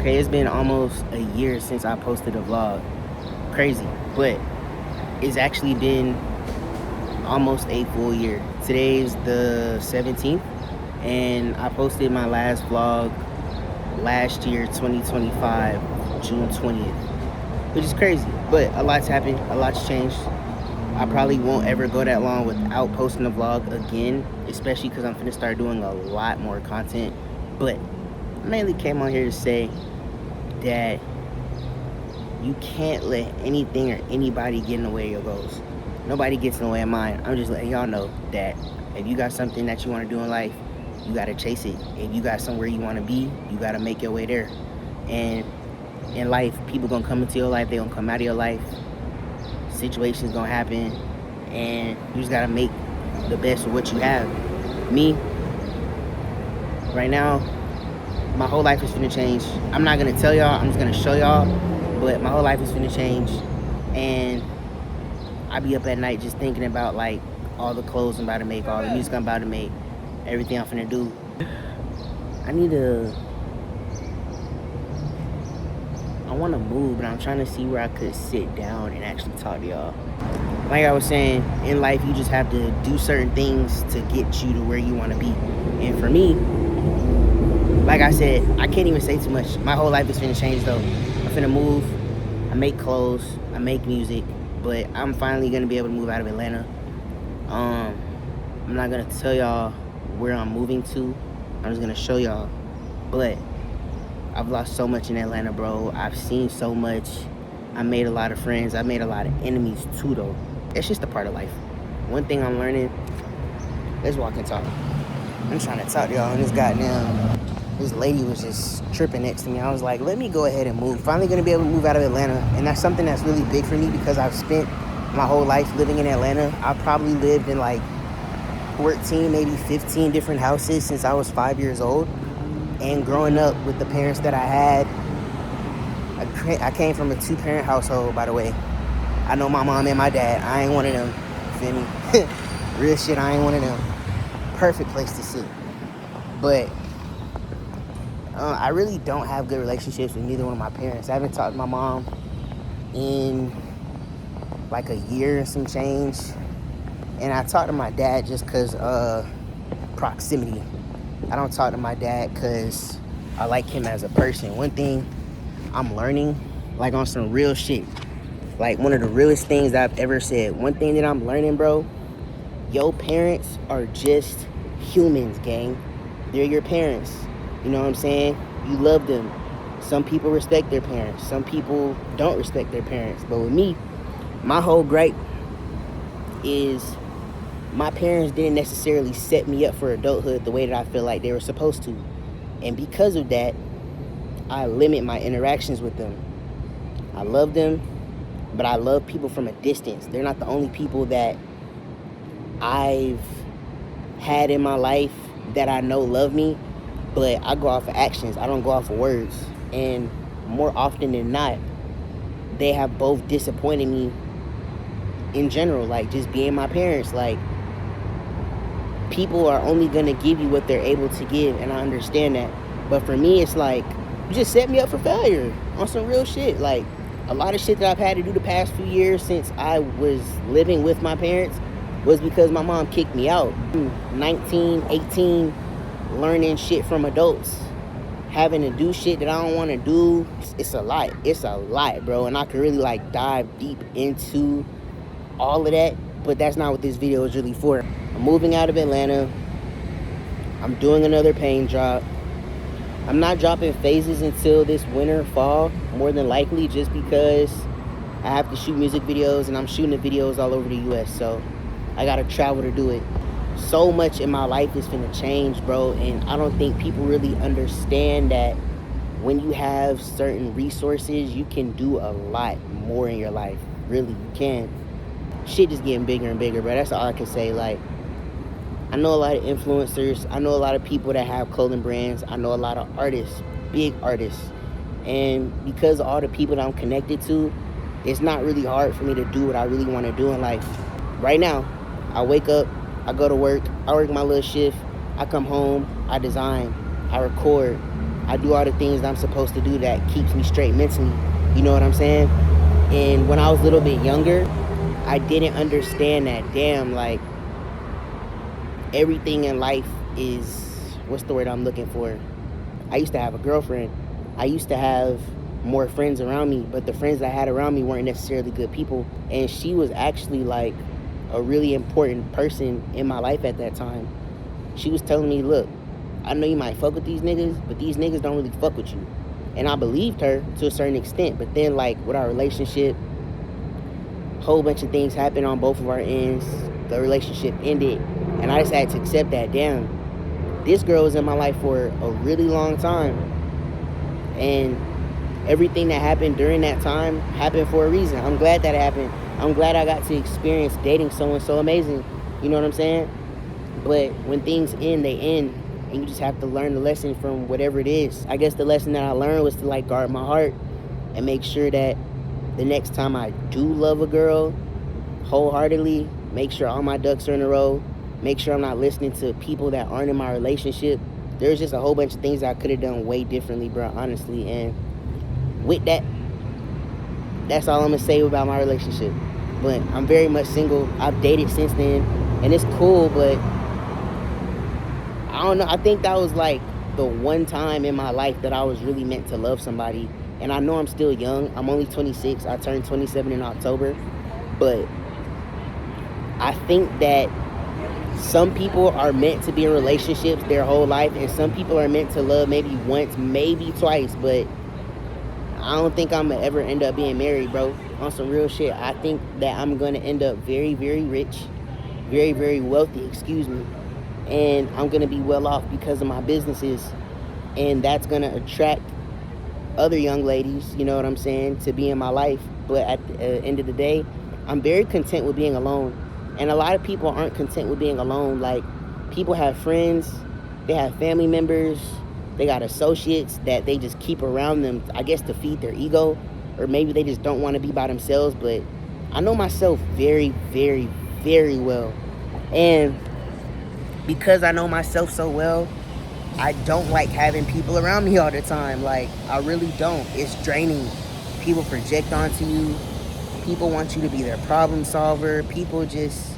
Okay, it's been almost a year since I posted a vlog. Crazy, but it's actually been almost a full year. Today's the 17th, and I posted my last vlog last year, 2025, June 20th, which is crazy, but a lot's happened, a lot's changed. I probably won't ever go that long without posting a vlog again, especially because I'm finna start doing a lot more content. But I mainly came on here to say that you can't let anything or anybody get in the way of your goals. Nobody gets in the way of mine. I'm just letting y'all know that if you got something that you want to do in life, you got to chase it. If you got somewhere you want to be, you got to make your way there. And in life, people gonna come into your life, they gonna come out of your life, situations gonna happen, and you just gotta make the best of what you have. Me, right now, my whole life is finna change. I'm not gonna tell y'all, I'm just gonna show y'all, but my whole life is finna change, and I be up at night just thinking about like all the clothes I'm about to make, all the music I'm about to make, everything I'm finna do. I want to move, but I'm trying to see where I could sit down and actually talk to y'all. Like I was saying, in life, you just have to do certain things to get you to where you want to be. And for me, like I said, I can't even say too much. My whole life is finna change though. I'm finna move, I make clothes, I make music, but I'm finally gonna be able to move out of Atlanta. I'm not gonna tell y'all where I'm moving to. I'm just gonna show y'all. But I've lost so much in Atlanta, bro. I've seen so much. I made a lot of friends. I made a lot of enemies too, though. It's just a part of life. One thing I'm learning, let's walk and talk. I'm trying to talk to y'all, and this lady was just tripping next to me. I was like, let me go ahead and move. Finally gonna be able to move out of Atlanta, and that's something that's really big for me because I've spent my whole life living in Atlanta. I probably lived in like 14, maybe 15 different houses since I was 5 years old. And growing up with the parents that I had, I came from a 2-parent household, by the way. I know my mom and my dad. I ain't one of them. Feel me? Real shit, I ain't one of them. Perfect place to sit. But I really don't have good relationships with neither one of my parents. I haven't talked to my mom in like a year and some change. And I talked to my dad just because proximity. I don't talk to my dad because I like him as a person. One thing I'm learning, like on some real shit, like one of the realest things that I've ever said, one thing that I'm learning, bro, your parents are just humans, gang. They're your parents. You know what I'm saying? You love them. Some people respect their parents. Some people don't respect their parents. But with me, my whole gripe is my parents didn't necessarily set me up for adulthood the way that I feel like they were supposed to. And because of that, I limit my interactions with them. I love them, but I love people from a distance. They're not the only people that I've had in my life that I know love me, but I go off of actions. I don't go off of words. And more often than not, they have both disappointed me in general, like just being my parents. Like, people are only gonna give you what they're able to give, and I understand that. But for me, it's like, you just set me up for failure on some real shit. Like, a lot of shit that I've had to do the past few years since I was living with my parents was because my mom kicked me out. 19, 18, learning shit from adults, having to do shit that I don't want to do. It's a lot. It's a lot, bro. And I could really like dive deep into all of that, but that's not what this video is really for. I'm moving out of Atlanta. I'm doing another paint drop. I'm not dropping phases until this winter, fall, more than likely, just because I have to shoot music videos, and I'm shooting the videos all over the US, so I gotta travel to do it. So much in my life is finna change, bro, and I don't think people really understand that when you have certain resources, you can do a lot more in your life. Really, you can. Shit is getting bigger and bigger, bro. That's all I can say. Like, I know a lot of influencers. I know a lot of people that have clothing brands. I know a lot of artists, big artists. And because of all the people that I'm connected to, it's not really hard for me to do what I really want to do in life. Right now, I wake up, I go to work, I work my little shift, I come home, I design, I record, I do all the things that I'm supposed to do that keeps me straight mentally. You know what I'm saying? And when I was a little bit younger, I didn't understand that, damn, like, everything in life is, what's the word I'm looking for? I used to have a girlfriend. I used to have more friends around me, but the friends that I had around me weren't necessarily good people. And she was actually like a really important person in my life at that time. She was telling me, look, I know you might fuck with these niggas, but these niggas don't really fuck with you. And I believed her to a certain extent, but then, like, with our relationship, a whole bunch of things happened on both of our ends. The relationship ended, and I just had to accept that, damn, this girl was in my life for a really long time, and everything that happened during that time happened for a reason. I'm glad that it happened. I'm glad I got to experience dating someone so amazing. You know what I'm saying? But when things end, they end. And you just have to learn the lesson from whatever it is. I guess the lesson that I learned was to, like, guard my heart and make sure that the next time I do love a girl wholeheartedly, make sure all my ducks are in a row. Make sure I'm not listening to people that aren't in my relationship. There's just a whole bunch of things I could have done way differently, bro, honestly. And with that, that's all I'm going to say about my relationship. But I'm very much single. I've dated since then, and it's cool, but I don't know. I think that was like the one time in my life that I was really meant to love somebody. And I know I'm still young. I'm only 26. I turned 27 in October. But I think that some people are meant to be in relationships their whole life, and some people are meant to love maybe once, maybe twice. But I don't think I'm going to ever end up being married, bro. On some real shit. I think that I'm going to end up very, very rich. Very, very wealthy, excuse me. And I'm going to be well off because of my businesses. And that's going to attract other young ladies, you know what I'm saying, to be in my life. But at the end of the day, I'm very content with being alone. And a lot of people aren't content with being alone. Like, people have friends, they have family members, they got associates that they just keep around them, I guess, to feed their ego. Or maybe they just don't want to be by themselves. But I know myself very, very, very well. And because I know myself so well, I don't like having people around me all the time. Like, I really don't. It's draining. People project onto you. People want you to be their problem solver. People just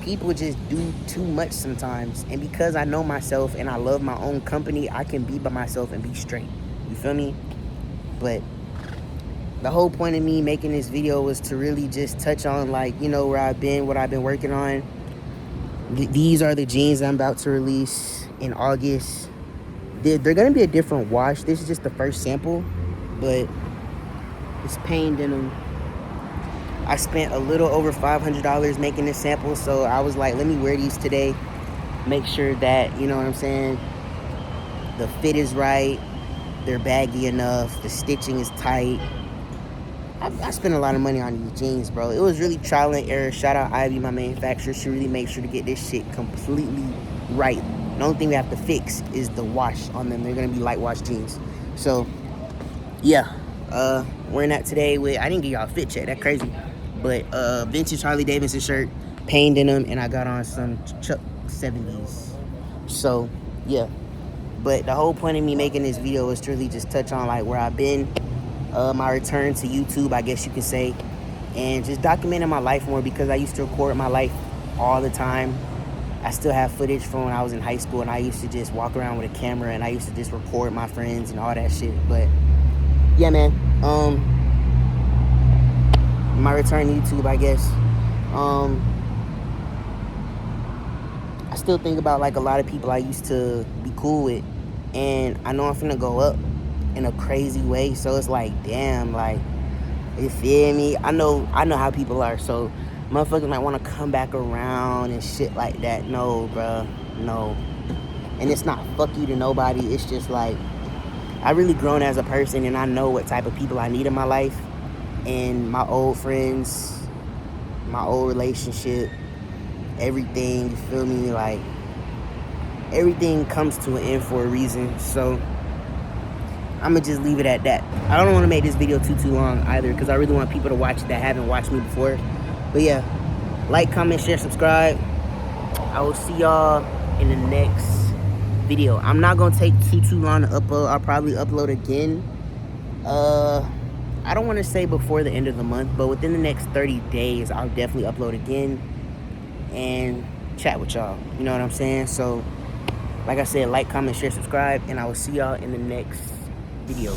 do too much sometimes. And because I know myself and I love my own company, I can be by myself and be straight. You feel me? But the whole point of me making this video was to really just touch on, like, you know, where I've been, what I've been working on. These are the jeans I'm about to release in August. They're going to be a different wash. This is just the first sample, but it's pain denim. I spent a little over $500 making this sample, so I was like, let me wear these today. Make sure that, you know what I'm saying, the fit is right, they're baggy enough, the stitching is tight. I spent a lot of money on these jeans, bro. It was really trial and error. Shout out Ivy, my manufacturer. She really made sure to get this shit completely right. The only thing we have to fix is the wash on them. They're going to be light wash jeans. So, yeah. Wearing that today with, I didn't give y'all a fit check. That's crazy. But vintage Harley Davidson shirt, pain denim, and I got on some Chuck 70s. So, yeah. But the whole point of me making this video was to really just touch on, like, where I've been. My return to YouTube, I guess you could say, and just documenting my life more, because I used to record my life all the time. I still have footage from when I was in high school, and I used to just walk around with a camera, and I used to just record my friends and all that shit. But yeah, man, my return to YouTube, I guess. I still think about, like, a lot of people I used to be cool with, and I know I'm finna go up in a crazy way. So it's like, damn, like, you feel me? I know how people are, so motherfuckers might want to come back around and shit like that. No, bruh, no. And it's not fuck you to nobody. It's just like, I really grown as a person, and I know what type of people I need in my life. And my old friends, my old relationship, everything, you feel me? Like, everything comes to an end for a reason. So I'm gonna just leave it at that. I don't want to make this video too long either, because I really want people to watch it that haven't watched me before. But yeah, like, comment, share, subscribe. I will see y'all in the next video. I'm not gonna take too long to upload. I'll probably upload again. I don't want to say before the end of the month, but within the next 30 days, I'll definitely upload again and chat with y'all. You know what I'm saying? So, like I said, like, comment, share, subscribe, and I will see y'all in the next video.